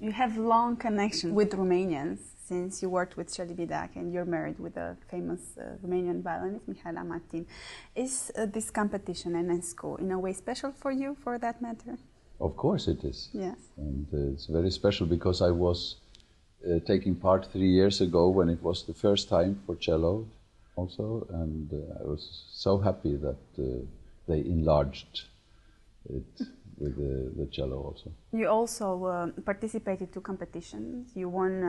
You have long connection with Romanians since you worked with Shirley Bidac and you're married with a famous Romanian violinist, Mihaela Martin. Is this competition, Enescu, in a way special for you, for that matter? Of course it is. Yes. And it's very special because I was taking part 3 years ago when it was the first time for cello also, and I was so happy that they enlarged it with the cello also. You also participated to competitions. You won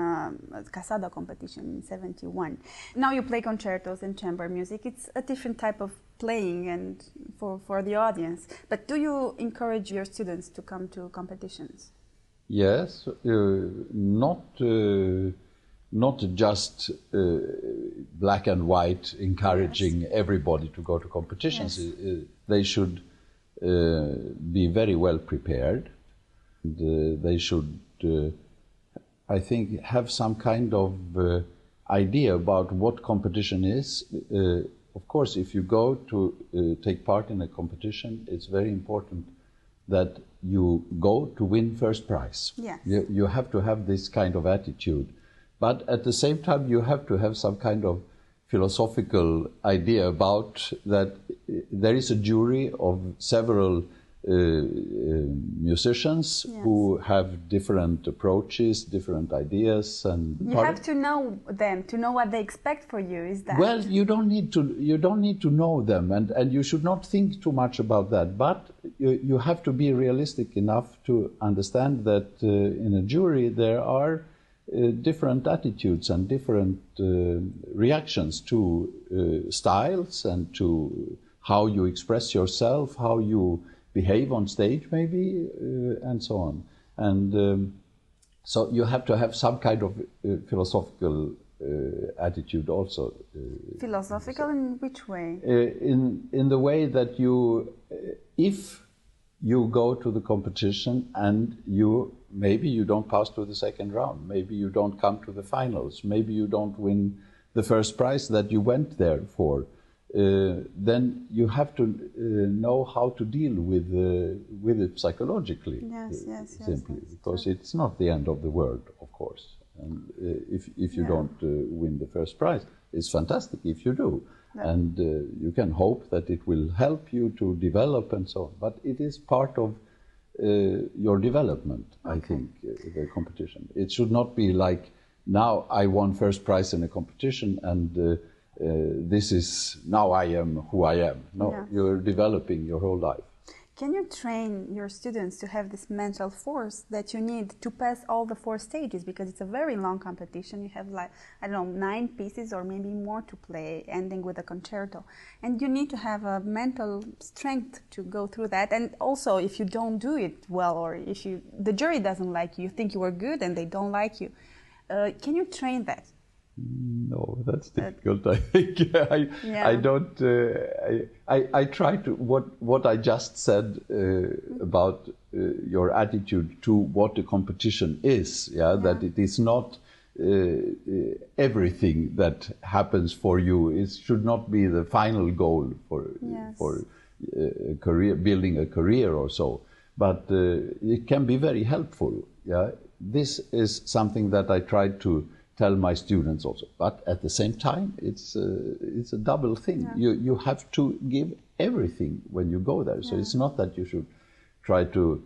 Casada competition in '71. Now you play concertos and chamber music. It's a different type of playing and for the audience. But do you encourage your students to come to competitions? Yes, not just black and white, encouraging yes. everybody to go to competitions. Yes. They should be very well prepared. They should, I think, have some kind of idea about what competition is. Of course, if you go to take part in a competition, it's very important that you go to win first prize. Yes. You have to have this kind of attitude. But at the same time, you have to have some kind of philosophical idea about that there is a jury of several musicians yes. who have different approaches, different ideas, and you have to know them to know what they expect for you. Is that well? You don't need to know them, and you should not think too much about that. But you have to be realistic enough to understand that in a jury there are different attitudes and different reactions to styles and to how you express yourself, how you behave on stage maybe, and so on. And so you have to have some kind of philosophical attitude also. Philosophical in which way? In the way that if you go to the competition and maybe you don't pass to the second round, maybe you don't come to the finals, maybe you don't win the first prize that you went there for, then you have to know how to deal with it psychologically, simply, because it's not the end of the world, of course. And if you don't win the first prize, it's fantastic if you do. And you can hope that it will help you to develop and so on. But it is part of your development, I think, the competition. It should not be like, now I won first prize in a competition and now I am who I am. No, you're developing your whole life. Can you train your students to have this mental force that you need to pass all the 4 stages? Because it's a very long competition. You have, like, I don't know, 9 pieces or maybe more to play, ending with a concerto. And you need to have a mental strength to go through that. And also, if you don't do it well, or if the jury doesn't like you, you think you were good and they don't like you, can you train that? No, that's difficult. I think I don't. I try to what I just said about your attitude to what the competition is. That it is not everything that happens for you. It should not be the final goal for a career, building a career or so. But it can be very helpful. This is something that I try to tell my students also, but at the same time, it's a double thing. You have to give everything when you go there. So it's not that you should try to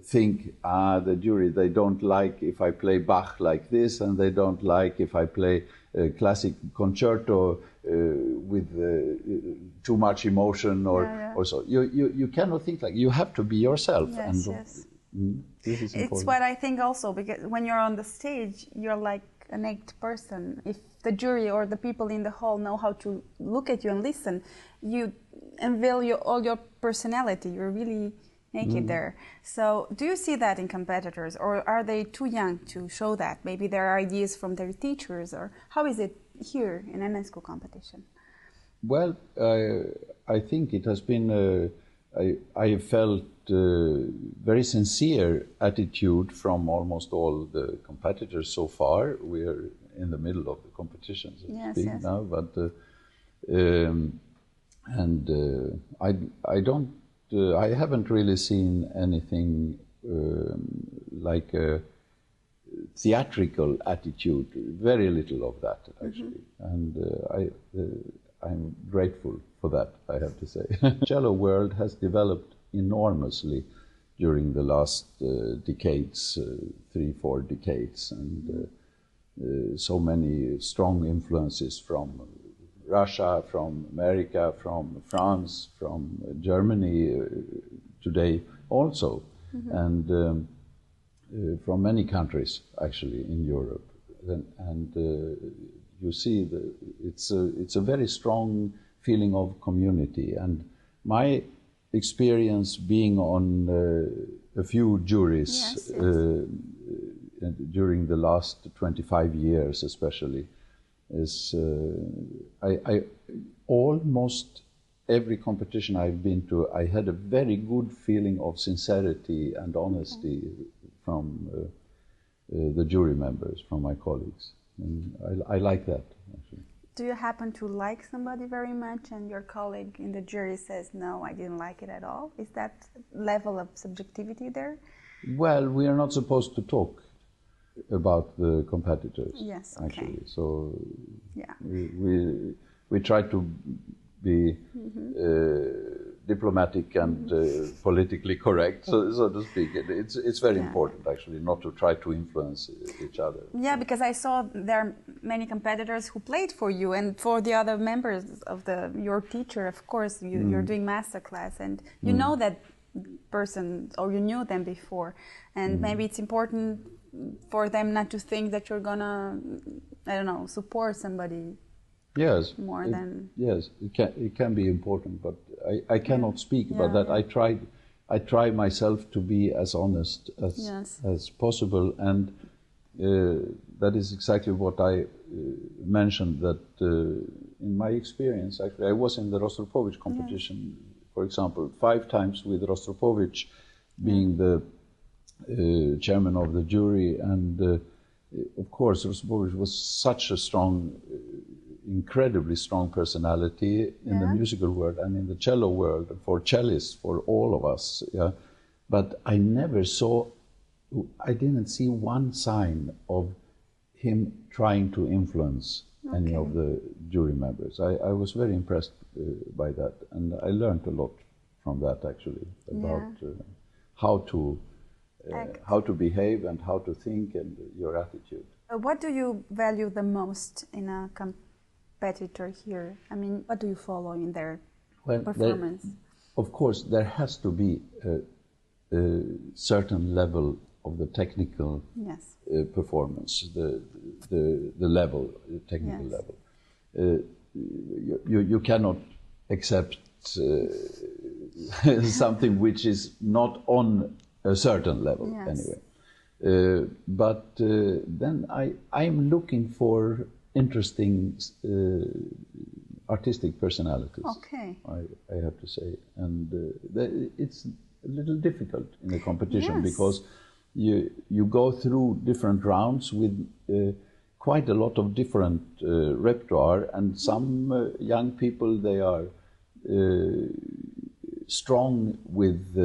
think, the jury, they don't like if I play Bach like this, and they don't like if I play a classic concerto with too much emotion or so. You cannot think like, you have to be yourself. This is important. It's what I think also, because when you're on the stage, you're like an naked person. If the jury or the people in the hall know how to look at you and listen, you unveil all your personality. You're really naked there. So do you see that in competitors, or are they too young to show that? Maybe there are ideas from their teachers, or how is it here in Enescu competition? Well, I think it has been, I have felt very sincere attitude from almost all the competitors so far. We are in the middle of the competition, so to speak, now, but I haven't really seen anything like theatrical attitude, very little of that actually, and I'm grateful for that, I have to say. Cello world has developed enormously during the last decades, 3-4 decades, and so many strong influences from Russia, from America, from France, from Germany today also, and from many countries actually in Europe, and you see it's a very strong feeling of community. And my experience being on a few juries during the last 25 years especially is I almost every competition I've been to, I had a very good feeling of sincerity and honesty from the jury members, from my colleagues. And I like that, actually. Do you happen to like somebody very much and your colleague in the jury says, no, I didn't like it at all? Is that level of subjectivity there? Well, we are not supposed to talk about the competitors, yes, okay. Actually. So yeah. we try to be diplomatic and politically correct, so to speak. It's very important, actually, not to try to influence each other. Yeah, because I saw there are many competitors who played for you and for the other members of your teacher, of course. You're doing master class, and you know that person, or you knew them before, and maybe it's important for them not to think that you're gonna, I don't know, support somebody. Yes, Yes, it can be important, but I cannot speak about that. I try myself to be as honest as possible, and that is exactly what I mentioned. That in my experience, actually, I was in the Rostropovich competition, for example, 5 times with Rostropovich being the chairman of the jury, and of course, Rostropovich was such a strong. Incredibly strong personality in the musical world and in the cello world, for cellists, for all of us. Yeah. But I didn't see one sign of him trying to influence any of the jury members. I was very impressed by that, and I learned a lot from that, actually, about how to behave and how to think and your attitude. What do you value the most in a competitor here? I mean, what do you follow in their performance? Of course, there has to be a certain level of the technical performance, the technical level. You cannot accept something which is not on a certain level anyway. But then I'm looking for interesting artistic personalities. Okay. I have to say, and it's a little difficult in a competition because you go through different rounds with quite a lot of different repertoire, and some young people, they are strong with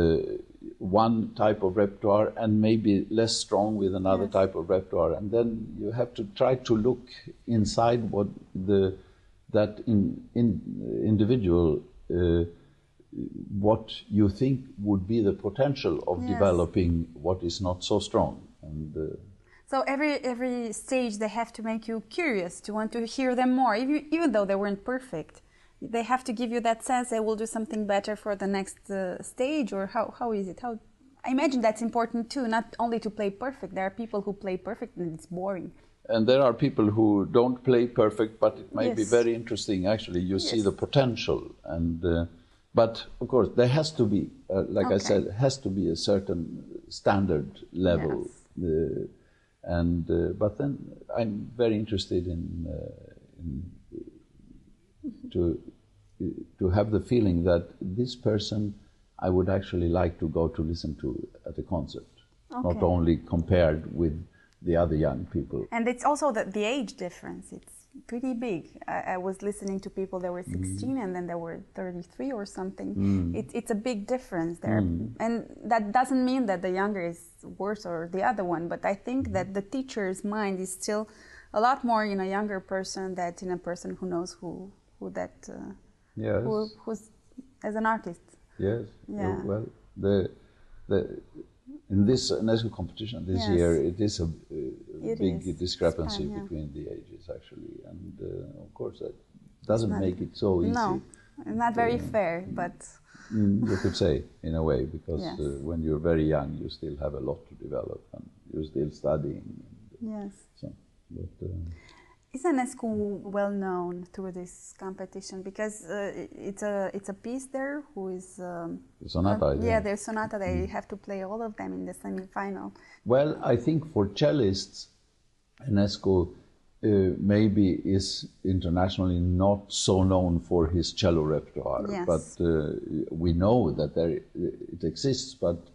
one type of repertoire and maybe less strong with another type of repertoire, and then you have to try to look inside what individual what you think would be the potential of developing what is not so strong. And so every stage they have to make you curious, to want to hear them more, even though they weren't perfect. They have to give you that sense they will do something better for the next stage, or how is it? I imagine that's important too, not only to play perfect. There are people who play perfect and it's boring. And there are people who don't play perfect, but it may be very interesting. Actually, you see the potential. And but of course, there has to be, like I said, has to be a certain standard level. But then I'm very interested in to have the feeling that this person I would actually like to go to listen to at a concert, not only compared with the other young people. And it's also the age difference. pretty big. I was listening to people that were 16 and then there were 33 or something. It's a big difference there. And that doesn't mean that the younger is worse or the other one, but I think that the teacher's mind is still a lot more in a younger person than in a person who knows who's as an artist. Yes. Yeah. Well, in this Enescu competition this year, it is a big discrepancy between the ages, actually, and of course that doesn't make it so easy. No, not very fair, but you could say in a way, because when you're very young, you still have a lot to develop, and you're still studying. Yes. So, but, is Enescu well known through this competition? Because it's a piece there who is sonata. There's sonata. They have to play all of them in the semi-final. Well, I think for cellists, Enescu maybe is internationally not so known for his cello repertoire, but we know that it exists, but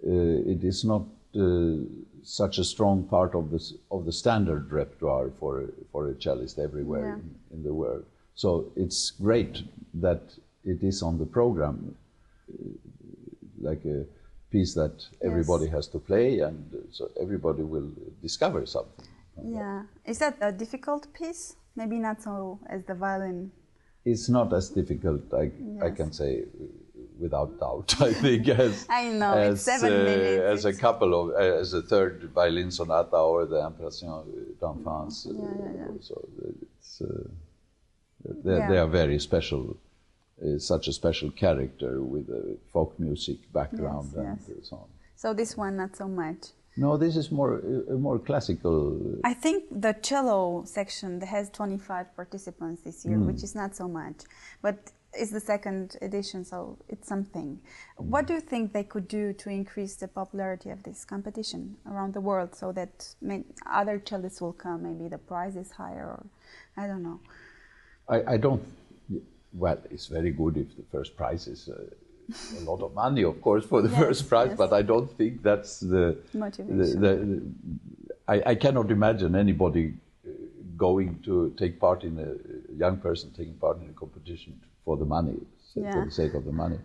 it is not such a strong part of the standard repertoire for a cellist everywhere in the world. So it's great that it is on the program, like a piece that everybody has to play, and so everybody will discover something. Yeah. Is that a difficult piece? Maybe not so as the violin. It's not as difficult, I can say, without doubt, I think, as I know, it's 7 minutes. As a third violin sonata or the Impression d'Enfance. So it's, they are very special, such a special character with a folk music background and so on. So this one, not so much. No, this is more classical. I think the cello section has 25 participants this year, which is not so much. But it's the second edition, so it's something. What do you think they could do to increase the popularity of this competition around the world, so that other cellists will come? Maybe the prize is higher, or I don't know. I don't. Well, it's very good if the first prize is a lot of money, of course, for the first prize. But I don't think that's the motivation. I cannot imagine anybody going to take part in a young person taking part in a competition for the money, for the sake of the money.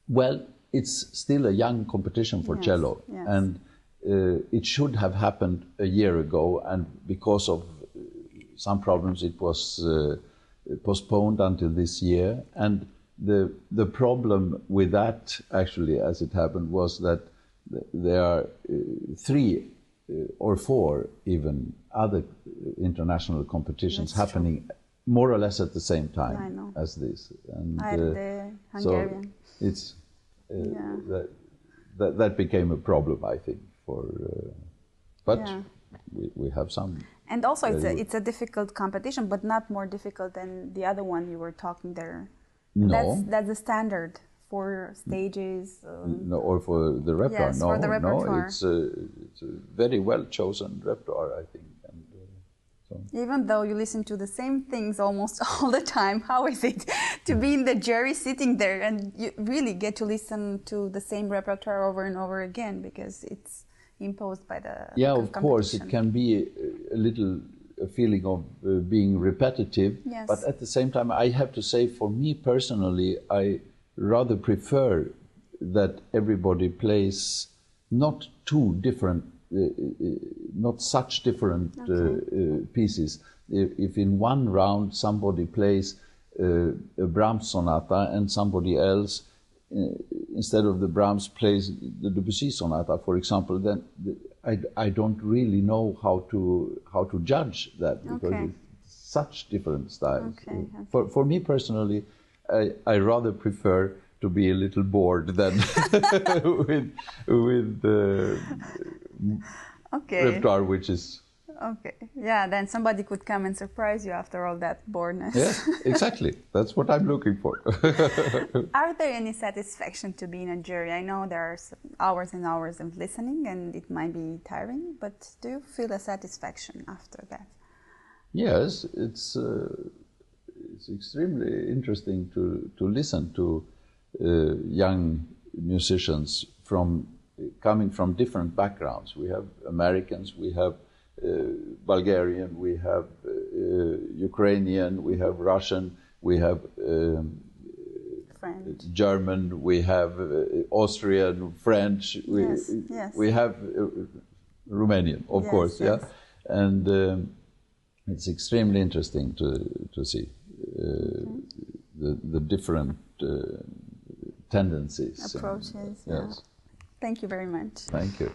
Well, it's still a young competition for cello, and it should have happened a year ago, and because of some problems it was postponed until this year. And the problem with that, actually, as it happened, was that there are 3 or 4 even other international competitions happening more or less at the same time as this. And the Hungarian. So it's that became a problem, I think, but we have some. And also it's a difficult competition, but not more difficult than the other one you were talking there. No. That's the standard for stages. No, or for the repertoire. Yes, for the repertoire. No, it's a very well chosen repertoire, I think. And, even though you listen to the same things almost all the time, how is it to be in the jury sitting there and you really get to listen to the same repertoire over and over again, because it's imposed by the of course, it can be a feeling of being repetitive, but at the same time, I have to say, for me personally, I rather prefer that everybody plays not such different pieces. If in one round somebody plays a Brahms sonata and somebody else, instead of the Brahms, plays the Debussy sonata, for example, then I don't really know how to judge that, because it's such different styles. For me personally, I rather prefer to be a little bored than with the repertoire, which is. Then somebody could come and surprise you after all that boredness. Yes, exactly. That's what I'm looking for. Are there any satisfaction to be in a jury? I know there are hours and hours of listening and it might be tiring, but do you feel a satisfaction after that? Yes, it's extremely interesting to listen to young musicians coming from different backgrounds. We have Americans, we have Bulgarian, we have Ukrainian, we have Russian, we have German, we have Austrian, French, we have Romanian, of course, yeah. And it's extremely interesting to see the different tendencies. Approaches, yes. Thank you very much. Thank you.